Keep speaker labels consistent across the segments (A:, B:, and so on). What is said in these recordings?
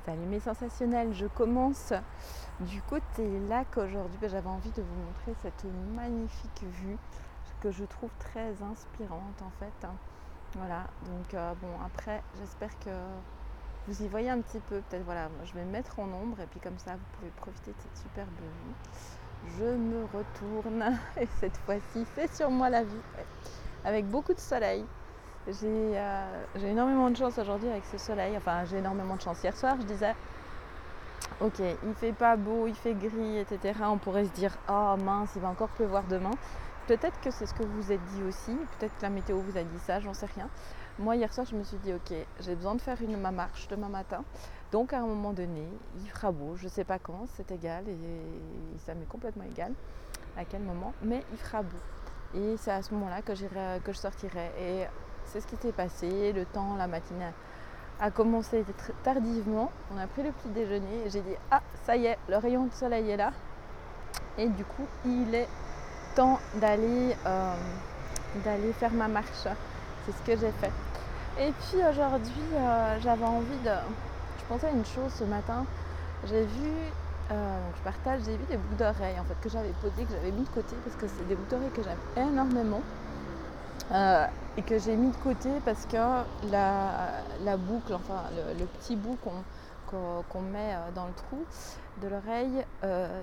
A: Salut mes sensationnels, je commence du côté lac aujourd'hui. J'avais envie de vous montrer cette magnifique vue que je trouve très inspirante en fait. Voilà, donc bon après j'espère que vous y voyez un petit peu. Peut-être voilà, moi, je vais me mettre en ombre et puis comme ça vous pouvez profiter de cette superbe vue. Je me retourne et cette fois-ci c'est sur moi la vue avec beaucoup de soleil. J'ai énormément de chance aujourd'hui avec ce soleil. Enfin, j'ai énormément de chance. Hier soir, je disais, ok, il fait pas beau, il fait gris, etc. On pourrait se dire, oh mince, il va encore pleuvoir demain. Peut-être que c'est ce que vous vous êtes dit aussi. Peut-être que la météo vous a dit ça, j'en sais rien. Moi, hier soir, je me suis dit, ok, j'ai besoin de faire ma marche demain matin. Donc, à un moment donné, il fera beau. Je sais pas quand, c'est égal. Et ça m'est complètement égal à quel moment. Mais il fera beau. Et c'est à ce moment-là que je sortirai. Et c'est ce qui s'est passé. Le temps, la matinée a commencé tardivement. On a pris le petit déjeuner et j'ai dit ah ça y est, le rayon de soleil est là. Et du coup, il est temps d'aller faire ma marche. C'est ce que j'ai fait. Et puis aujourd'hui, j'avais envie de. Je pensais à une chose ce matin. J'ai vu. J'ai vu des boucles d'oreilles en fait que j'avais posées, que j'avais mis de côté parce que c'est des boucles d'oreilles que j'aime énormément. Et que j'ai mis de côté parce que la boucle, enfin le petit bout qu'on met dans le trou de l'oreille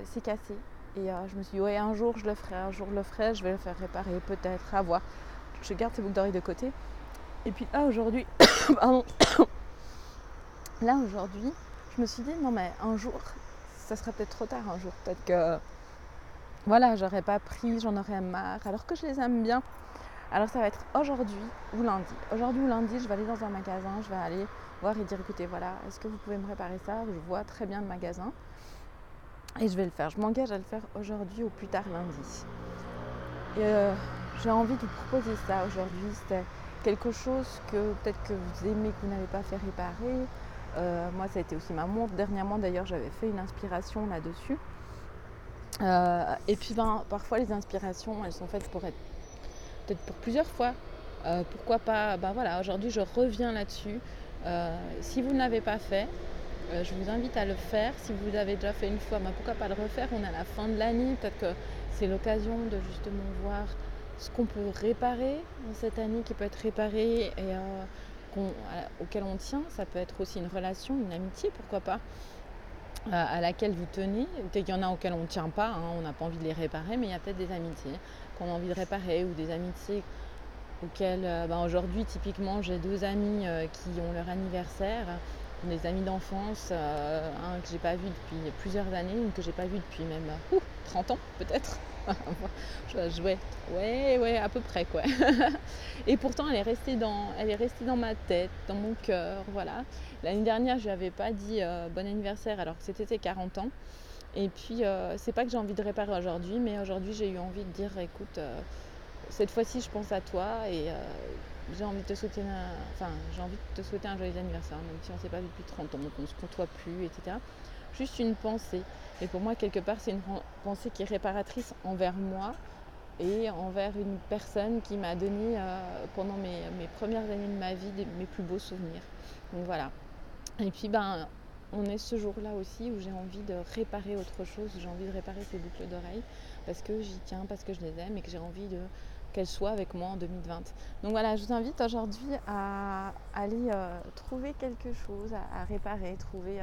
A: s'est cassé. Et je me suis dit, ouais, un jour je le ferai, je vais le faire réparer, peut-être, à voir. Je garde ces boucles d'oreilles de côté. Et puis là aujourd'hui, pardon, là aujourd'hui, je me suis dit, non mais un jour, ça sera peut-être trop tard un jour. Peut-être que, voilà, j'aurais pas pris, j'en aurais marre, alors que je les aime bien. Alors ça va être aujourd'hui ou lundi. Aujourd'hui ou lundi, je vais aller dans un magasin, je vais aller voir et dire écoutez, voilà, est-ce que vous pouvez me réparer ça? Je vois très bien le magasin et je vais le faire. Je m'engage à le faire aujourd'hui ou plus tard lundi. Et j'ai envie de vous proposer ça aujourd'hui. C'était quelque chose que peut-être que vous aimez, que vous n'avez pas fait réparer. Moi, ça a été aussi ma montre. Dernièrement, d'ailleurs, j'avais fait une inspiration là-dessus. Et puis, parfois, les inspirations, elles sont faites pour être peut-être pour plusieurs fois. Pourquoi pas, voilà, aujourd'hui je reviens là-dessus. Si vous ne l'avez pas fait, je vous invite à le faire. Si vous l'avez déjà fait une fois, pourquoi pas le refaire? On est à la fin de l'année, peut-être que c'est l'occasion de justement voir ce qu'on peut réparer dans cette année qui peut être réparé et auquel on tient. Ça peut être aussi une relation, une amitié, pourquoi pas, à laquelle vous tenez. Peut-être qu'il y en a auxquelles on ne tient pas, on n'a pas envie de les réparer, mais il y a peut-être des amitiés qu'on a envie de réparer ou des amitiés auxquelles aujourd'hui typiquement j'ai deux amis qui ont leur anniversaire, des amis d'enfance, un que j'ai pas vu depuis plusieurs années, une que j'ai pas vu depuis même 30 ans peut-être. Ouais, à peu près quoi. Et pourtant elle est restée dans ma tête, dans mon cœur, voilà. L'année dernière je lui avais pas dit bon anniversaire alors que c'était ses 40 ans. Et puis c'est pas que j'ai envie de réparer aujourd'hui, mais aujourd'hui j'ai eu envie de dire écoute, cette fois-ci je pense à toi et j'ai envie de te souhaiter un joyeux anniversaire, même si on ne s'est pas vu depuis 30 ans, donc on ne se côtoie plus, etc. Juste une pensée. Et pour moi, quelque part, c'est une pensée qui est réparatrice envers moi et envers une personne qui m'a donné pendant mes premières années de ma vie mes plus beaux souvenirs. Donc voilà. Et puis on est ce jour-là aussi où j'ai envie de réparer autre chose, j'ai envie de réparer ces boucles d'oreilles parce que j'y tiens, parce que je les aime et que j'ai envie qu'elles soient avec moi en 2020. Donc voilà, je vous invite aujourd'hui à aller trouver quelque chose à réparer, trouver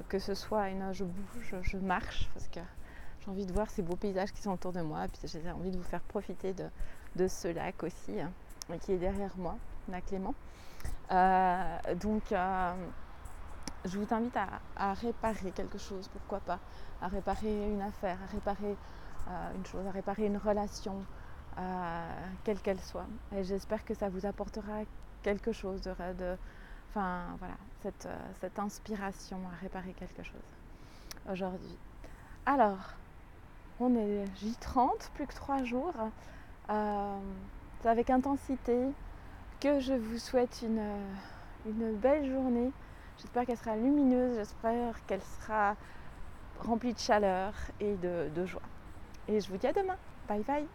A: que ce soit je bouge, je marche parce que j'ai envie de voir ces beaux paysages qui sont autour de moi et puis j'ai envie de vous faire profiter de ce lac aussi qui est derrière moi, lac Léman. Donc je vous invite à réparer quelque chose, pourquoi pas, à réparer une affaire, à réparer une chose, à réparer une relation, quelle qu'elle soit. Et j'espère que ça vous apportera quelque chose cette inspiration à réparer quelque chose aujourd'hui. Alors, on est J30, plus que 3 jours. C'est avec intensité que je vous souhaite une belle journée. J'espère qu'elle sera lumineuse, j'espère qu'elle sera remplie de chaleur et de joie. Et je vous dis à demain. Bye bye.